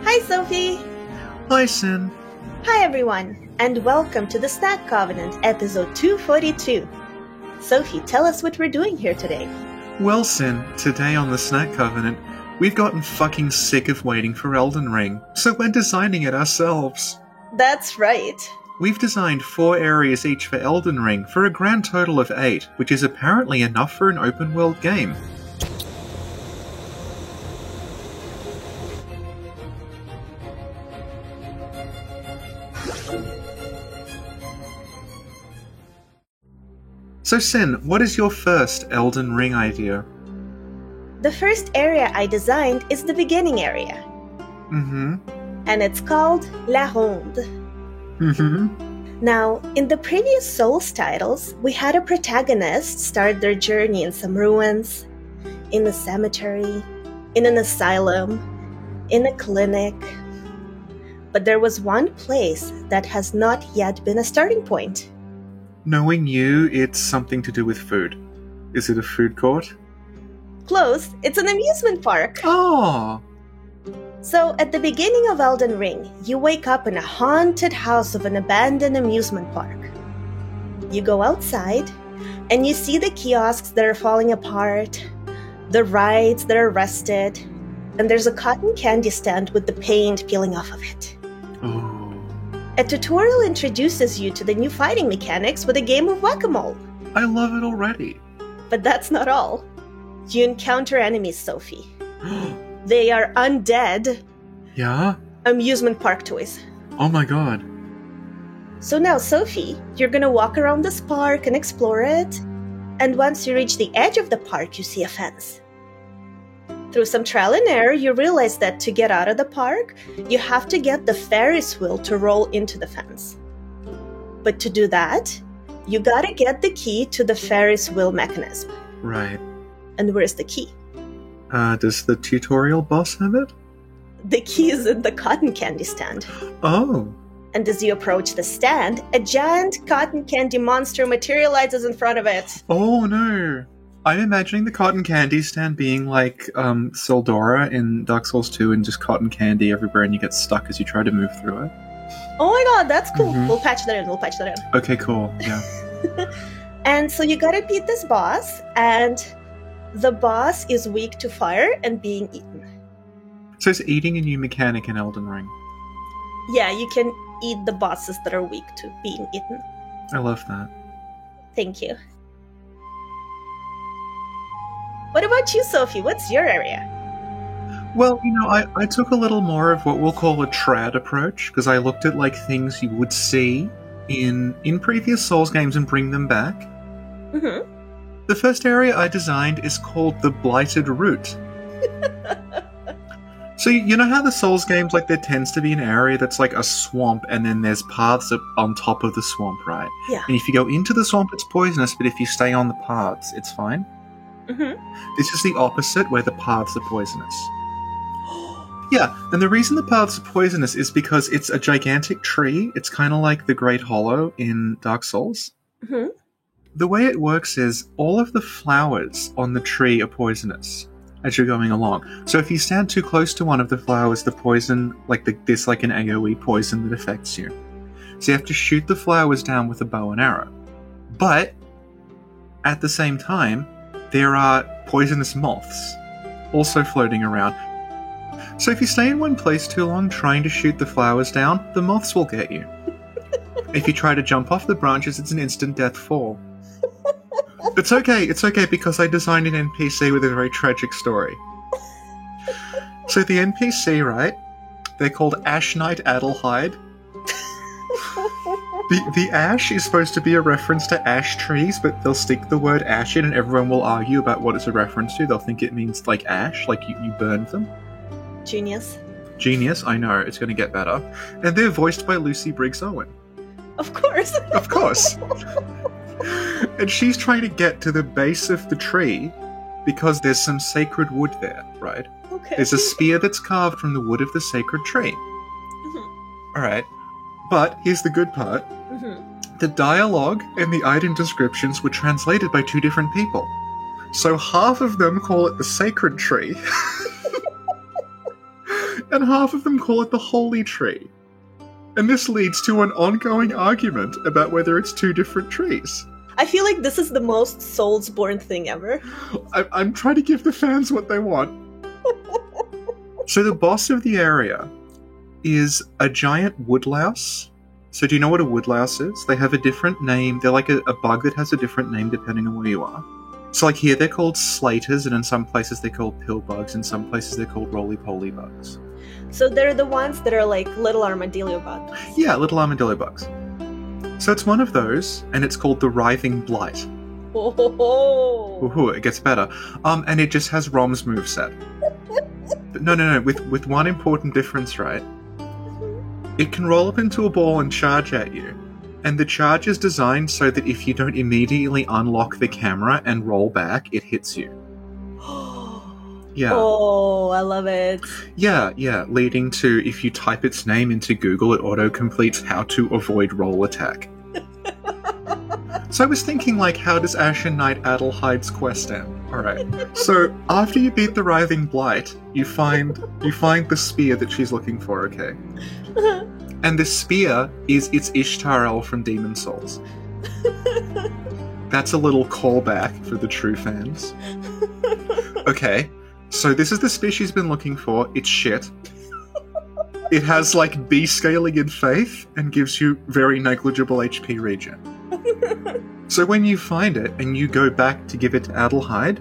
Hi, Sophie! Hi, Sin. Hi, everyone, and welcome to the Snack Covenant, episode 242. Sophie, tell us what we're doing here today. Well, Sin, today on the Snack Covenant, we've gotten fucking sick of waiting for Elden Ring, so we're designing it ourselves. That's right. We've designed 4 areas each for Elden Ring for a grand total of 8, which is apparently enough for an open-world game. So, Sin, what is your first Elden Ring idea? The first area I designed is the beginning area. Mm-hmm. And it's called La Ronde. Mm-hmm. Now, in the previous Souls titles, we had a protagonist start their journey in some ruins, in a cemetery, in an asylum, in a clinic. But there was one place that has not yet been a starting point. Knowing you, it's something to do with food. Is it a food court? Close, it's an amusement park. Oh! So, at the beginning of Elden Ring, you wake up in a haunted house of an abandoned amusement park. You go outside, and you see the kiosks that are falling apart, the rides that are rusted, and there's a cotton candy stand with the paint peeling off of it. Oh. A tutorial introduces you to the new fighting mechanics with a game of whack-a-mole. I love it already. But that's not all. You encounter enemies, Sophie. They are undead Yeah? amusement park toys. Oh my god. So now, Sophie, you're gonna walk around this park and explore it. And once you reach the edge of the park, you see a fence. Through some trial and error, you realize that to get out of the park, you have to get the Ferris wheel to roll into the fence. But to do that, you gotta get the key to the Ferris wheel mechanism. Right. And where's the key? Does the tutorial boss have it? The key is in the cotton candy stand. Oh. And as you approach the stand, a giant cotton candy monster materializes in front of it. Oh no. I'm imagining the cotton candy stand being like Sildora in Dark Souls 2 and just cotton candy everywhere and you get stuck as you try to move through it. Oh my god, that's cool. Mhm. We'll patch that in. Okay, cool. Yeah. And so you gotta beat this boss, and the boss is weak to fire and being eaten. So it's eating a new mechanic in Elden Ring. Yeah, you can eat the bosses that are weak to being eaten. I love that. Thank you. What about you, Sophie? What's your area? Well, I took a little more of what we'll call a trad approach, because I looked at like things you would see in previous Souls games and bring them back. Mm-hmm. The first area I designed is called the Blighted Route. So you know how the Souls games, like there tends to be an area that's like a swamp and then there's paths up on top of the swamp, right? Yeah. And if you go into the swamp, it's poisonous, but if you stay on the paths, it's fine. Mm-hmm. This is the opposite, where the paths are poisonous. Yeah, and the reason the paths are poisonous is because it's a gigantic tree. It's kind of like the Great Hollow in Dark Souls. Mm-hmm. The way it works is all of the flowers on the tree are poisonous as you're going along. So if you stand too close to one of the flowers, the poison, there's like an AoE poison that affects you. So you have to shoot the flowers down with a bow and arrow. But at the same time, there are poisonous moths also floating around. So if you stay in one place too long trying to shoot the flowers down, the moths will get you. If you try to jump off the branches, it's an instant death fall. It's okay because I designed an NPC with a very tragic story. So the NPC, right? They're called Ash Knight Adelheid. The ash is supposed to be a reference to ash trees, but they'll stick the word ash in and everyone will argue about what it's a reference to. They'll think it means like ash, like you burned them. Genius. Genius, I know, it's going to get better. And they're voiced by Lucy Briggs Owen. Of course. Of course. And she's trying to get to the base of the tree because there's some sacred wood there, right? Okay. There's a spear that's carved from the wood of the sacred tree. Mm-hmm. Alright. But here's the good part. Mm-hmm. The dialogue and the item descriptions were translated by 2 different people. So half of them call it the sacred tree. and half of them call it the Holy Tree. And this leads to an ongoing argument about whether it's two different trees. I feel like this is the most Soulsborne thing ever. I'm trying to give the fans what they want. So the boss of the area is a giant woodlouse. So do you know what a woodlouse is? They have a different name. They're like a bug that has a different name depending on where you are. So like here they're called slaters, and in some places they're called pill bugs, in some places they're called roly-poly bugs. So they're the ones that are like little armadillo bugs. Yeah, little armadillo bugs. So it's one of those, and it's called the Writhing Blight. Oh. Ooh, it gets better. And it just has Rom's moveset. But no, with one important difference, right? It can roll up into a ball and charge at you. And the charge is designed so that if you don't immediately unlock the camera and roll back, it hits you. Yeah. Oh, I love it. Yeah, leading to, if you type its name into Google, it auto-completes how to avoid roll attack. So I was thinking, like, how does Ashen Knight Adelheide's quest end? Alright. So, after you beat the Writhing Blight, you find the spear that she's looking for, okay? And the spear is its Ishtar El from Demon Souls. That's a little callback for the true fans. Okay. So this is the spear she's been looking for. It's shit. It has, like, B scaling in faith and gives you very negligible HP regen. So when you find it and you go back to give it to Adelheid,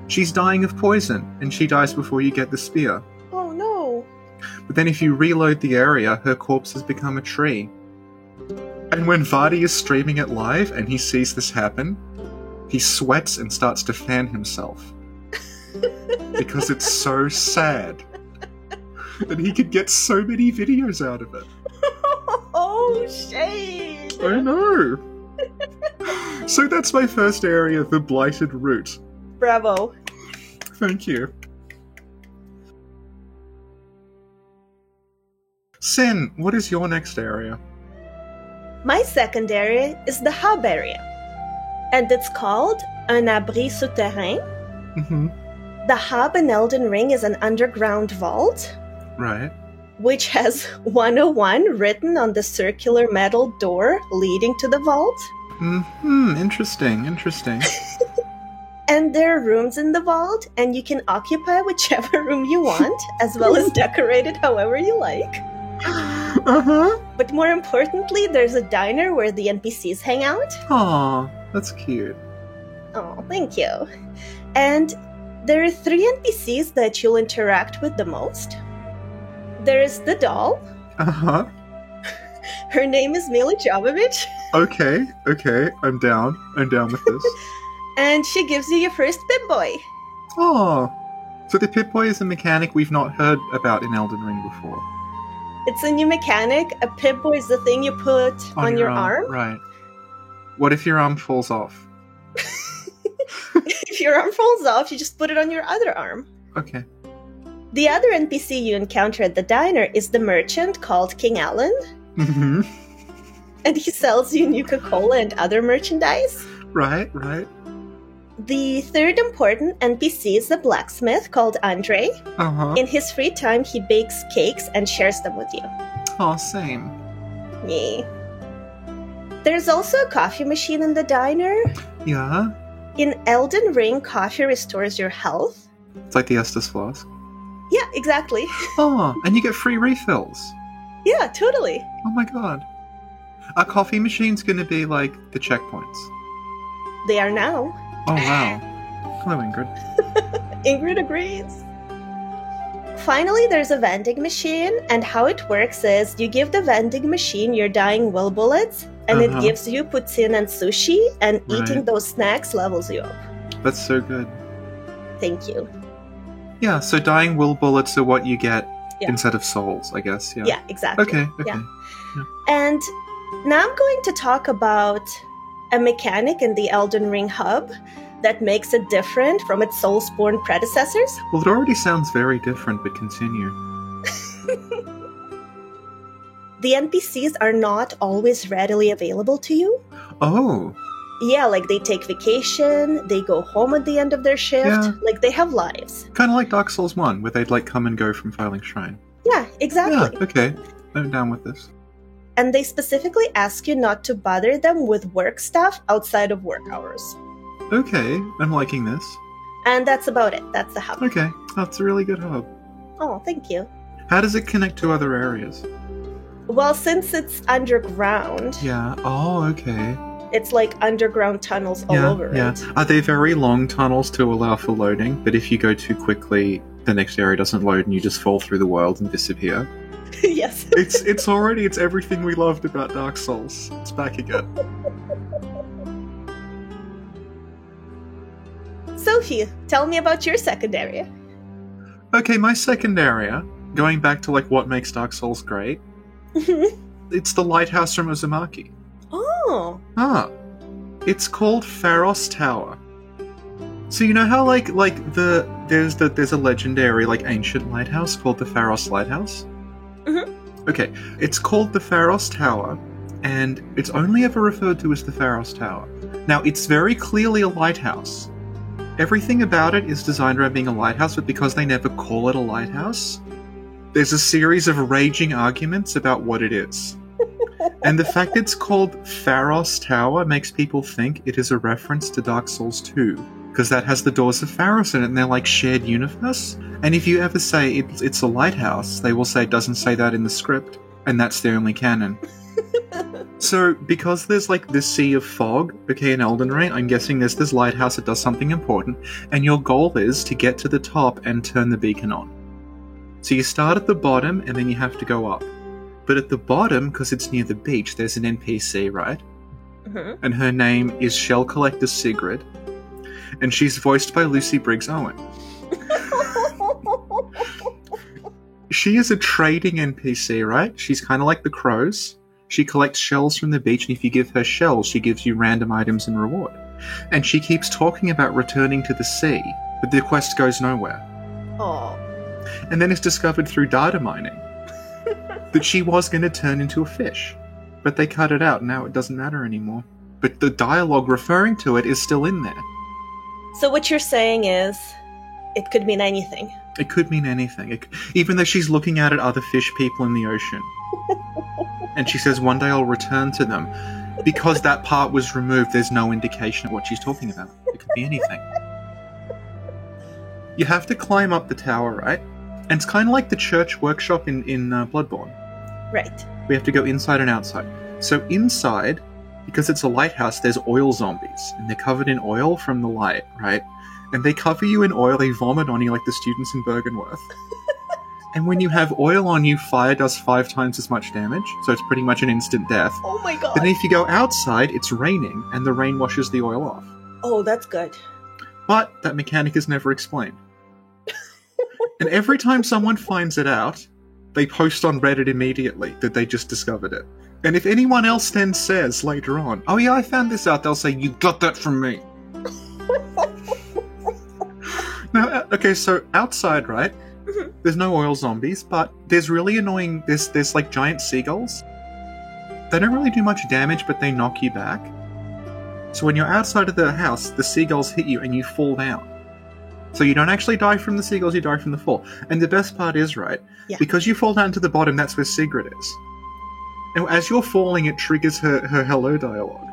she's dying of poison, and she dies before you get the spear. Oh no. But then if you reload the area, her corpse has become a tree. And when Vardy is streaming it live and he sees this happen, he sweats and starts to fan himself. Because it's so sad. And he could get so many videos out of it. Oh, shade! I know! So that's my first area, the Blighted Root. Bravo. Thank you. Sin, what is your next area? My second area is the hub area. And it's called un abri souterrain. Mm-hmm. The hub in Elden Ring is an underground vault. Right. Which has 101 written on the circular metal door leading to the vault. Mm-hmm. Interesting. And there are rooms in the vault, and you can occupy whichever room you want, as well as decorate it however you like. Uh-huh. But more importantly, there's a diner where the NPCs hang out. Aw, that's cute. Oh, thank you. And there are 3 NPCs that you'll interact with the most. There's the doll. Uh-huh. Her name is Mila Jovovich. Okay, I'm down with this. And she gives you your first Pip-Boy. Oh, so the Pip-Boy is a mechanic we've not heard about in Elden Ring before. It's a new mechanic. A Pip-Boy is the thing you put on your arm. Right. What if your arm falls off? If your arm falls off, you just put it on your other arm. Okay. The other NPC you encounter at the diner is the merchant called King Allen. Mm-hmm. And he sells you Nuka-Cola and other merchandise. Right. The third important NPC is the blacksmith called Andre. Uh-huh. In his free time, he bakes cakes and shares them with you. Oh, same. Yay. There's also a coffee machine in the diner. Yeah? In Elden Ring, coffee restores your health. It's like the Estus Flask. Yeah, exactly. Oh, and you get free refills. Yeah, totally. Oh my god. Our coffee machine's gonna be like the checkpoints. They are now. Oh wow. Hello, Ingrid. Ingrid agrees. Finally, there's a vending machine, and how it works is you give the vending machine your dying will bullets, and it gives you poutine and sushi, and eating those snacks levels you up. That's so good. Thank you. Yeah, so dying will bullets are what you get instead of souls, I guess. Yeah, exactly. Okay. Yeah. And now I'm going to talk about a mechanic in the Elden Ring hub that makes it different from its Soulsborne predecessors. Well, it already sounds very different, but continue. The NPCs are not always readily available to you. Oh. Yeah, like they take vacation, they go home at the end of their shift, like they have lives. Kind of like Dark Souls 1, where they'd like come and go from Filing Shrine. Yeah, exactly. Yeah, okay. I'm down with this. And they specifically ask you not to bother them with work stuff outside of work hours. Okay, I'm liking this. And that's about it. That's the hub. Okay, that's a really good hub. Oh, thank you. How does it connect to other areas? Well, since it's underground, Yeah, oh, okay. it's like underground tunnels all over it. Are they very long tunnels to allow for loading? But if you go too quickly, the next area doesn't load and you just fall through the world and disappear? Yes. It's everything we loved about Dark Souls. It's back again. Sophie, tell me about your second area. Okay, my second area, going back to like what makes Dark Souls great, it's the lighthouse from Uzumaki. Oh. It's called Pharos Tower. So you know how there's a legendary like ancient lighthouse called the Pharos Lighthouse? Mm-hmm. Okay, it's called the Pharos Tower, and it's only ever referred to as the Pharos Tower. Now, it's very clearly a lighthouse. Everything about it is designed around being a lighthouse, but because they never call it a lighthouse, there's a series of raging arguments about what it is. And the fact it's called Pharos Tower makes people think it is a reference to Dark Souls 2, because that has the Doors of Pharos in it, and they're like shared universe. And if you ever say it's a lighthouse, they will say it doesn't say that in the script, and that's the only canon. So, because there's like this sea of fog, okay, in Elden Ring, I'm guessing there's this lighthouse that does something important, and your goal is to get to the top and turn the beacon on. So you start at the bottom, and then you have to go up. But at the bottom, because it's near the beach, there's an NPC, right? Mm-hmm. And her name is Shell Collector Sigrid, and she's voiced by Lucy Briggs Owen. She is a trading NPC, right? She's kind of like the crows. She collects shells from the beach, and if you give her shells, she gives you random items in reward. And she keeps talking about returning to the sea, but the quest goes nowhere. Oh. And then it's discovered through data mining that she was going to turn into a fish. But they cut it out, and now it doesn't matter anymore. But the dialogue referring to it is still in there. So what you're saying is, it could mean anything. It could mean anything. Even though she's looking out at other fish people in the ocean. And she says, one day I'll return to them. Because that part was removed, there's no indication of what she's talking about. It could be anything. You have to climb up the tower, right? And it's kind of like the church workshop in Bloodborne. Right. We have to go inside and outside. So inside, because it's a lighthouse, there's oil zombies. And they're covered in oil from the light, right? And they cover you in oil, they vomit on you like the students in Bergenworth. And when you have oil on you, fire does 5 times as much damage, so it's pretty much an instant death. Oh my god. Then if you go outside, it's raining, and the rain washes the oil off. Oh, that's good. But that mechanic is never explained. And every time someone finds it out, they post on Reddit immediately that they just discovered it. And if anyone else then says later on, oh yeah, I found this out, they'll say, you got that from me. Now, okay, so outside, right? Mm-hmm. There's no oil zombies, but there's really annoying, there's like giant seagulls. They don't really do much damage, but they knock you back. So when you're outside of the house, the seagulls hit you and you fall down. So you don't actually die from the seagulls, you die from the fall. And the best part is, right, Yeah. because you fall down to the bottom, that's where Sigrid is. And as you're falling, it triggers her hello dialogue.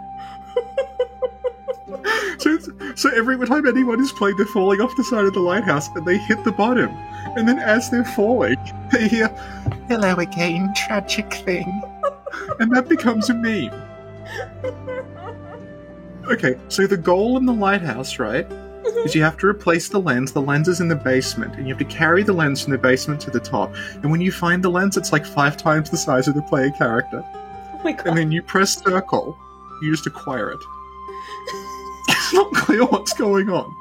So every time anyone is playing, they're falling off the side of the lighthouse and they hit the bottom. And then as they're falling, they hear, hello again, tragic thing. And that becomes a meme. Okay, so the goal in the lighthouse, right, is you have to replace the lens. The lens is in the basement, and you have to carry the lens from the basement to the top. And when you find the lens, it's like 5 times the size of the player character. Oh my god. And then you press circle, you just acquire it. It's not clear what's going on.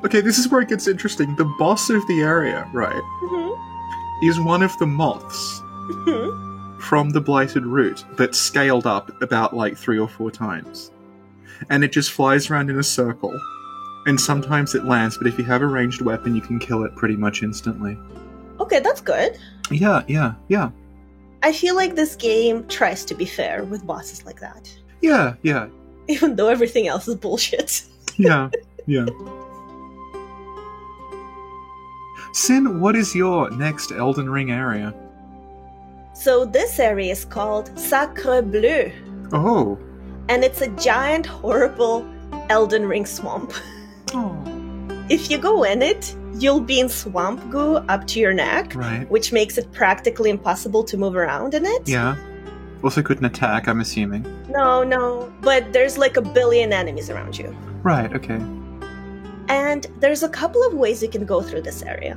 Okay, this is where it gets interesting. The boss of the area, right, Mm-hmm. is one of the moths Mm-hmm. from the Blighted Root that's scaled up about like 3 or 4 times. And it just flies around in a circle. And sometimes it lands, but if you have a ranged weapon, you can kill it pretty much instantly. Okay, that's good. Yeah. I feel like this game tries to be fair with bosses like that. Yeah. Even though everything else is bullshit. Yeah. Sin, what is your next Elden Ring area? So this area is called Sacre Bleu, Oh. and it's a giant, horrible Elden Ring swamp. Oh. If you go in it, you'll be in swamp goo up to your neck, Right. which makes it practically impossible to move around in it. Yeah. Also couldn't attack, I'm assuming. No, but there's like a billion enemies around you. Right, okay. And there's a couple of ways you can go through this area.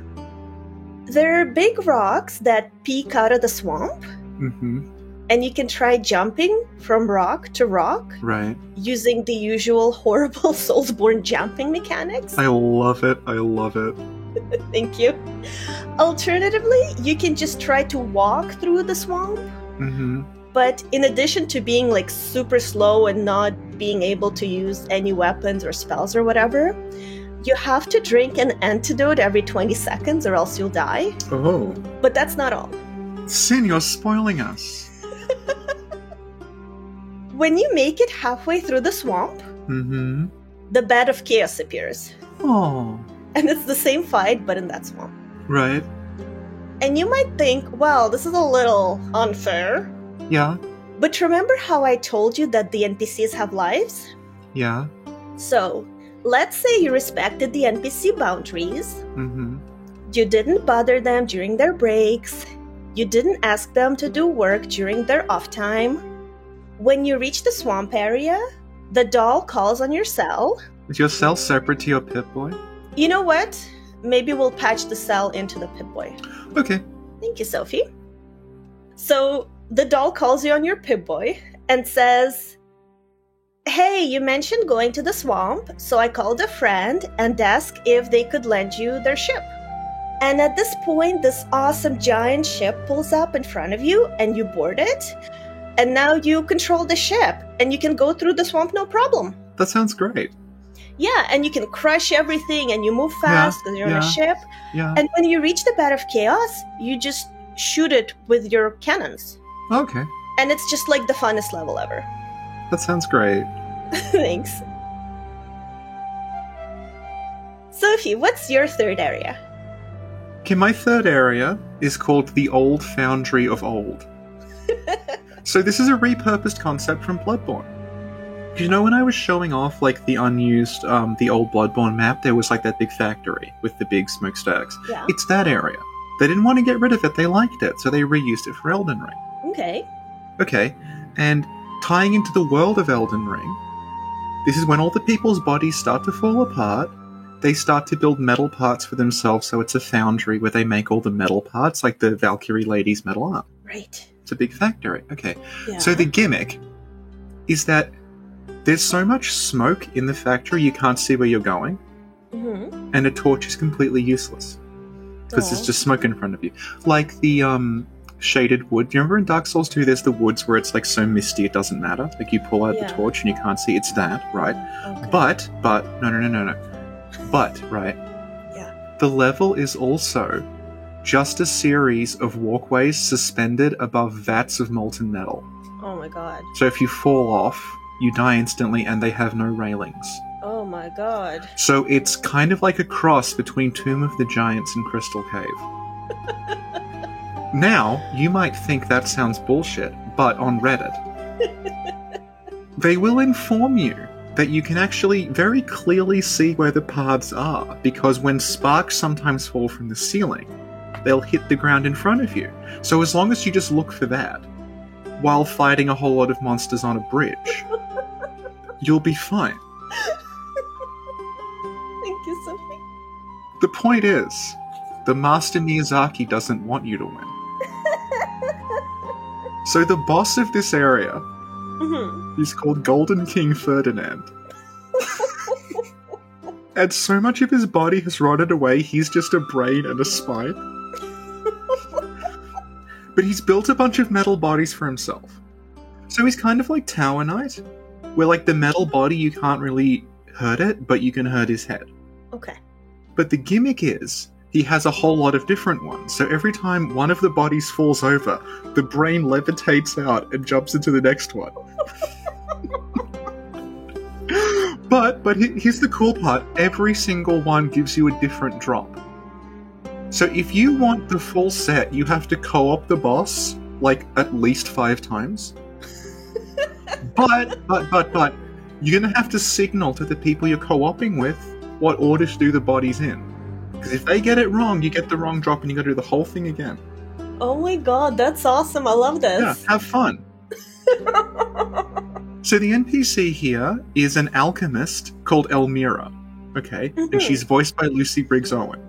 There are big rocks that peek out of the swamp, Mm-hmm. and you can try jumping from rock to rock Right. using the usual horrible Soulsborne jumping mechanics. I love it. I love it. Thank you. Alternatively, you can just try to walk through the swamp, Mm-hmm. but in addition to being like super slow and not being able to use any weapons or spells or whatever, you have to drink an antidote every 20 seconds or else you'll die. Oh. But that's not all. Sin, you're spoiling us. When you make it halfway through the swamp, Mm-hmm. the Bed of Chaos appears. Oh. And it's the same fight, but in that swamp. Right. And you might think, well, this is a little unfair. Yeah. But remember how I told you that the NPCs have lives? Yeah. So, let's say you respected the NPC boundaries. Mm-hmm. You didn't bother them during their breaks. You didn't ask them to do work during their off time. When you reach the swamp area, the doll calls on your cell. Is your cell separate to your Pip-Boy? You know what? Maybe we'll patch the cell into the Pip-Boy. Okay. Thank you, Sophie. So, the doll calls you on your Pip-Boy and says, "Hey, you mentioned going to the swamp, so I called a friend and asked if they could lend you their ship." And at this point, this awesome giant ship pulls up in front of you and you board it. And now you control the ship and you can go through the swamp no problem. That sounds great. Yeah, and you can crush everything and you move fast because you're on a ship. Yeah. And when you reach the Bed of Chaos, you just shoot it with your cannons. Okay. And it's just like the funnest level ever. That sounds great. Thanks. Sophie, what's your third area? Okay, my third area is called the Old Foundry of Old. So this is a repurposed concept from Bloodborne. You know, when I was showing off like the unused, the old Bloodborne map, there was like that big factory with the big smokestacks. Yeah. It's that area. They didn't want to get rid of it, they liked it, so they reused it for Elden Ring. Okay. Okay, and tying into the world of Elden Ring, this is when all the people's bodies start to fall apart. They start to build metal parts for themselves, so it's a foundry where they make all the metal parts, like the Valkyrie lady's metal arm. Right. It's a big factory. Okay. Yeah. So the gimmick is that there's so much smoke in the factory you can't see where you're going, Mm-hmm. and a torch is completely useless because there's just smoke in front of you. Like the shaded wood. Do you remember in Dark Souls 2 there's the woods where it's like so misty it doesn't matter? Like you pull out the Yeah. torch and you can't see. It's that, right? Okay. But no. But, right? Yeah. The level is also just a series of walkways suspended above vats of molten metal. Oh my god. So if you fall off, you die instantly and they have no railings. Oh my god. So it's kind of like a cross between Tomb of the Giants and Crystal Cave. Now, you might think that sounds bullshit, but on Reddit, they will inform you that you can actually very clearly see where the paths are, because when sparks sometimes fall from the ceiling, they'll hit the ground in front of you. So as long as you just look for that, while fighting a whole lot of monsters on a bridge, you'll be fine. Thank you, Sophie. The point is, the Master Miyazaki doesn't want you to win. So the boss of this area Mm-hmm. is called Golden King Ferdinand. And so much of his body has rotted away, he's just a brain and a spine. But he's built a bunch of metal bodies for himself. So he's kind of like Tower Knight, where like the metal body, you can't really hurt it, but you can hurt his head. Okay. But the gimmick is, he has a whole lot of different ones. So every time one of the bodies falls over, the brain levitates out and jumps into the next one. But here's the cool part. Every single one gives you a different drop. So if you want the full set, you have to co-op the boss, like, at least 5 times. But, you're gonna have to signal to the people you're co-oping with what order to do the bodies in. Because if they get it wrong, you get the wrong drop and you gotta do the whole thing again. Oh my god, that's awesome. I love this. Yeah, have fun. So the NPC here is an alchemist called Elmira. Okay? And she's voiced by Lucy Briggs Owen.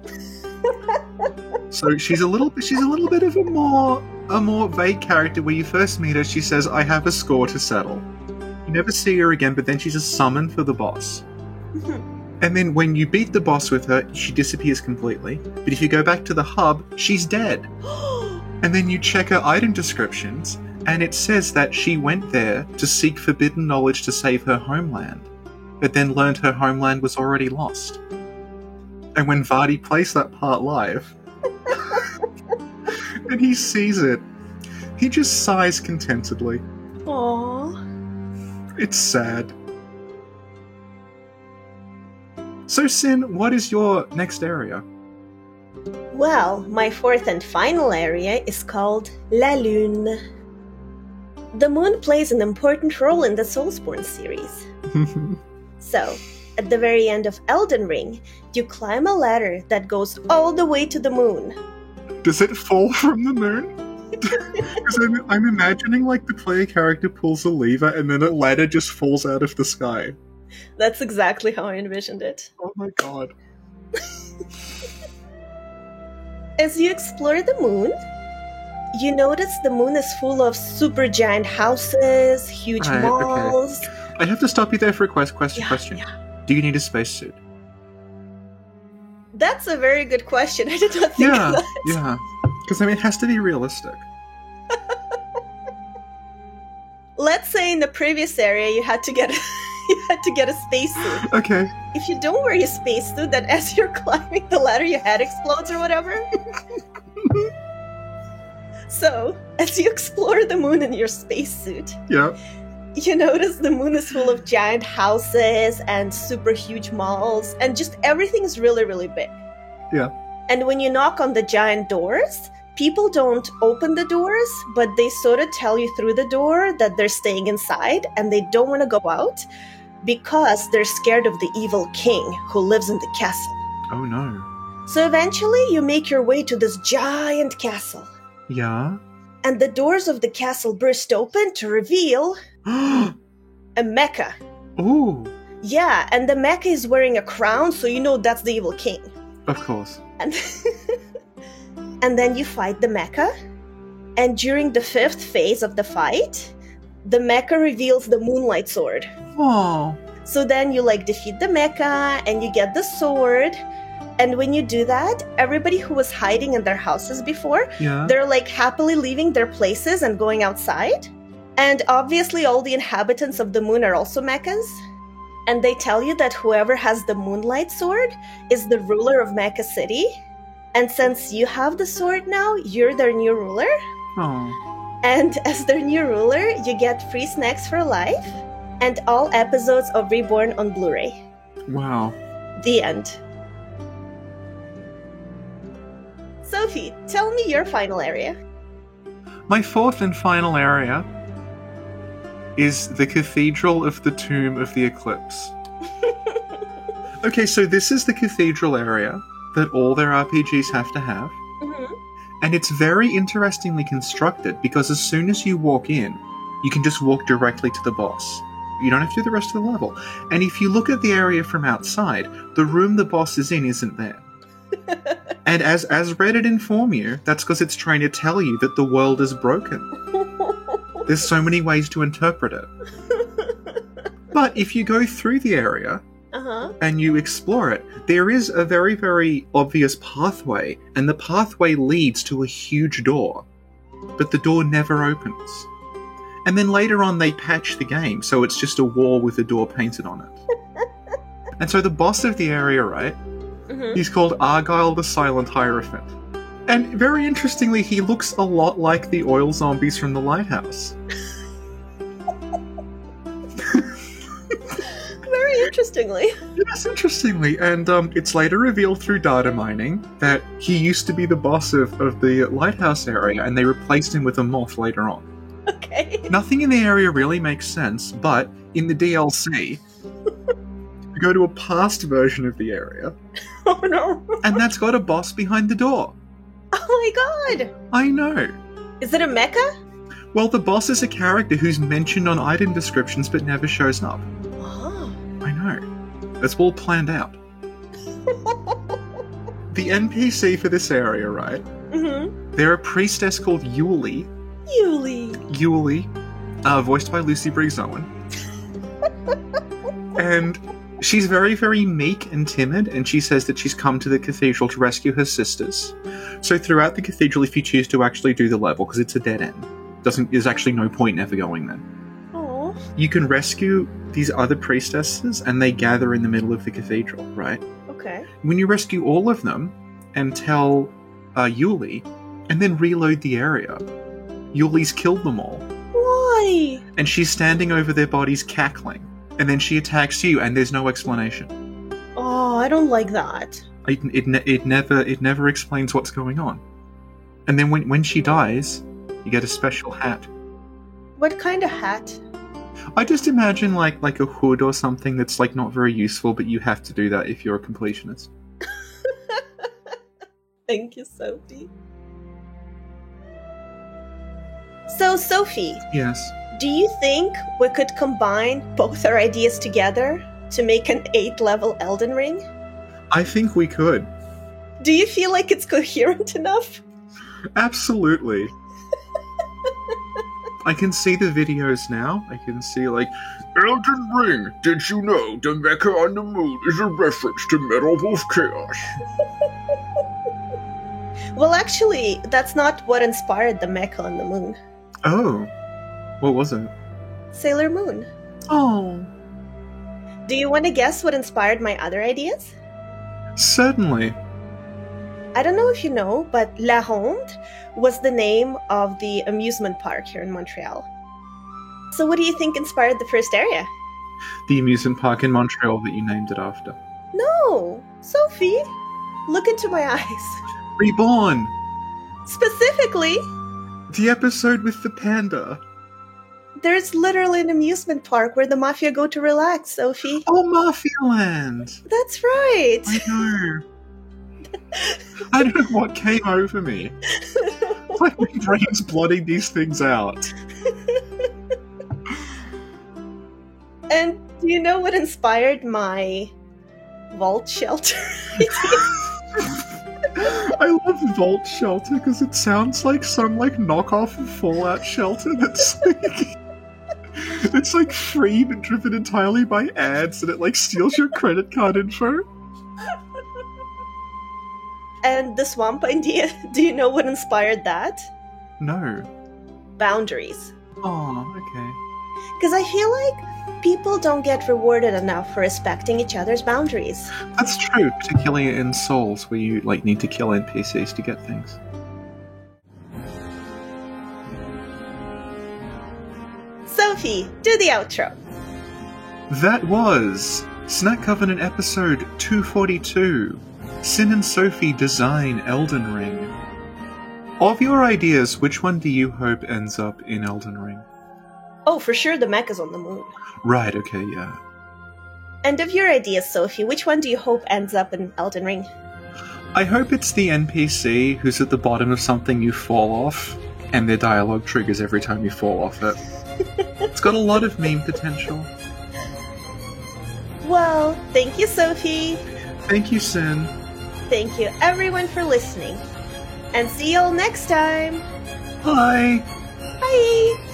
So she's a little bit of a more vague character. Where you first meet her, she says, "I have a score to settle." You never see her again, but then she's a summon for the boss. And then when you beat the boss with her, she disappears completely. But if you go back to the hub, she's dead. And then you check her item descriptions, and it says that she went there to seek forbidden knowledge to save her homeland, but then learned her homeland was already lost. And when Vardy plays that part live, and he sees it, he just sighs contentedly. Aww. It's sad. So, Sin, what is your next area? Well, my fourth and final area is called La Lune. The moon plays an important role in the Soulsborne series. So, at the very end of Elden Ring, you climb a ladder that goes all the way to the moon. Does it fall from the moon? Because I'm imagining like the player character pulls a lever and then a ladder just falls out of the sky. That's exactly how I envisioned it. Oh my god. As you explore the moon, you notice the moon is full of super giant houses, huge malls. Okay. I have to stop you there for a question. Yeah. Do you need a spacesuit? That's a very good question. I did not think of that. Yeah. Because, it has to be realistic. Let's say in the previous area you had to get a spacesuit. Okay. If you don't wear your spacesuit, then as you're climbing the ladder, your head explodes or whatever. So, as you explore the moon in your spacesuit, you notice the moon is full of giant houses and super huge malls, and just everything's really, really big. Yeah. And when you knock on the giant doors, people don't open the doors, but they sort of tell you through the door that they're staying inside and they don't want to go out because they're scared of the evil king who lives in the castle. Oh no. So eventually you make your way to this giant castle. Yeah. And the doors of the castle burst open to reveal a mecha. Ooh. Yeah, and the mecha is wearing a crown, so you know that's the evil king. Of course. And then you fight the mecha, and during the 5th phase of the fight, the mecha reveals the Moonlight Sword. Oh. So then you defeat the mecha, and you get the sword, and when you do that, everybody who was hiding in their houses before, they're happily leaving their places and going outside. And obviously all the inhabitants of the moon are also mechas. And they tell you that whoever has the Moonlight Sword is the ruler of Mecha City. And since you have the sword now, you're their new ruler. Oh. And as their new ruler, you get free snacks for life and all episodes of Reborn on Blu-ray. Wow. The end. Sophie, tell me your final area. My fourth and final area is the Cathedral of the Tomb of the Eclipse. Okay, so this is the cathedral area that all their RPGs have to have. Mm-hmm. And it's very interestingly constructed because as soon as you walk in, you can just walk directly to the boss. You don't have to do the rest of the level. And if you look at the area from outside, the room the boss is in isn't there. And as Reddit inform you, that's because it's trying to tell you that the world is broken. There's so many ways to interpret it. But if you go through the area and you explore it, there is a very, very obvious pathway, and the pathway leads to a huge door. But the door never opens. And then later on they patch the game, so it's just a wall with a door painted on it. And so the boss of the area, right? He's called Argyle the Silent Hierophant. And very interestingly, he looks a lot like the oil zombies from the lighthouse. Very interestingly. Yes, interestingly. And it's later revealed through data mining that he used to be the boss of the lighthouse area, and they replaced him with a moth later on. Okay. Nothing in the area really makes sense, but in the DLC, you go to a past version of the area, Oh no. and that's got a boss behind the door. Oh my god. I know. Is it a mecha? Well, the boss is a character who's mentioned on item descriptions but never shows up. Oh. I know. That's all planned out. The NPC for this area, right? Mm-hmm. They're a priestess called Yuli. Yuli, voiced by Lucy Briggs Owen. And she's very, very meek and timid, and she says that she's come to the cathedral to rescue her sisters. So throughout the cathedral, if you choose to actually do the level, because it's a dead end, there's actually no point in ever going there. Oh. You can rescue these other priestesses, and they gather in the middle of the cathedral, right? Okay. When you rescue all of them and tell Yuli, and then reload the area, Yuli's killed them all. Why? And she's standing over their bodies cackling. And then she attacks you, and there's no explanation. Oh, I don't like that. It never explains what's going on. And then when she dies, you get a special hat. What kind of hat? I just imagine like a hood or something that's like not very useful, but you have to do that if you're a completionist. Thank you, Sophie. So, Sophie. Yes. Do you think we could combine both our ideas together to make an 8-level Elden Ring? I think we could. Do you feel like it's coherent enough? Absolutely. I can see the videos now. I can see like, Elden Ring, did you know the mecha on the moon is a reference to Metal Wolf Chaos? Well, actually, that's not what inspired the mecha on the moon. Oh. What was it? Sailor Moon. Oh. Do you want to guess what inspired my other ideas? Certainly. I don't know if you know, but La Ronde was the name of the amusement park here in Montreal. So what do you think inspired the first area? The amusement park in Montreal that you named it after. No! Sophie! Look into my eyes. Reborn! Specifically, The episode with the panda. there's literally an amusement park where the mafia go to relax, Sophie. Oh, Mafia Land! That's right! I know. I don't know what came over me. It's like my brain's blotting these things out. And do you know what inspired my vault shelter? I love Vault Shelter because it sounds like some knockoff of Fallout Shelter that's it's like free but driven entirely by ads, and it steals your credit card info. And the swamp idea, do you know what inspired that? No. Boundaries. Oh, okay. Because I feel like people don't get rewarded enough for respecting each other's boundaries. That's true, particularly in Souls, where you need to kill NPCs to get things. Sophie, do the outro. That was Snack Covenant episode 242. Sin and Sophie design Elden Ring. Of your ideas, which one do you hope ends up in Elden Ring? Oh, for sure the mecha's on the moon. Right, okay, yeah. And of your ideas, Sophie, which one do you hope ends up in Elden Ring? I hope it's the NPC who's at the bottom of something you fall off, and their dialogue triggers every time you fall off it. It's got a lot of meme potential. Well, thank you, Sophie. Thank you, Sin. Thank you, everyone, for listening. And see you all next time. Bye! Bye!